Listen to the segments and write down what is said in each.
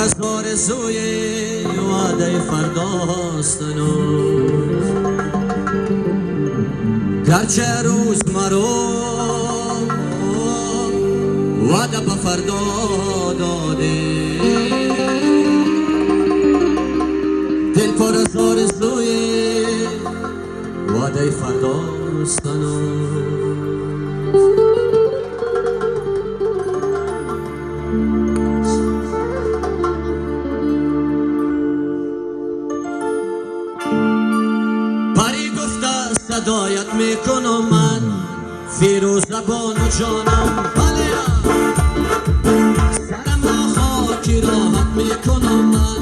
از آرزوی وعده فرداست هنوز، گرچه روز مرا وعده به فردا داده، دل پر از آرزوی وعده فرداست هنوز. هدایت میکنم من فیروز زبان و جانم، بله سرم را خاکی راحت میکنم من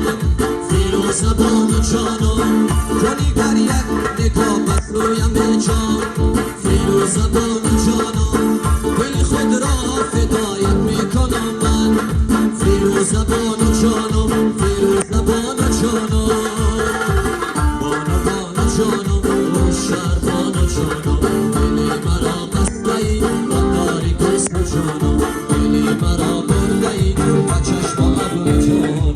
فیروز زبان و جانم، کنی گر یک نگاه بس رویم به جان فیروز زبان و جانم، دل خود را فدایت میکنم من فیروز زبان و جانم، فیروز زبان و جانم، بانو بانو جانم شهربان و جانم، دلی مرا بسته ای با تاریک اسم جانم، دلی مرا برده ای با چشم ابر جانم.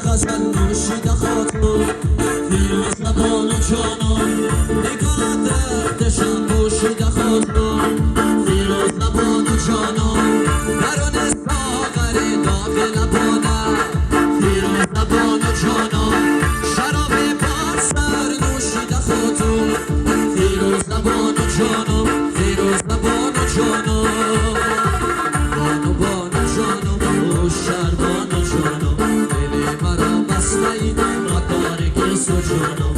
غزل نوشیده خاطر فیروز زبان و جانم، نگاه دردشم پوشیده خاطر فیروز زبان و جانم، درون ساغر داغ لبانه فیروز زبان و جانم، شراب بر سر نوشیده خاطر فیروز زبان و جانم، فیروز زبان و جانم، بانو بانو جانم شهربان و جانم، دلی مرا بسته ای با تاریک سو جانم.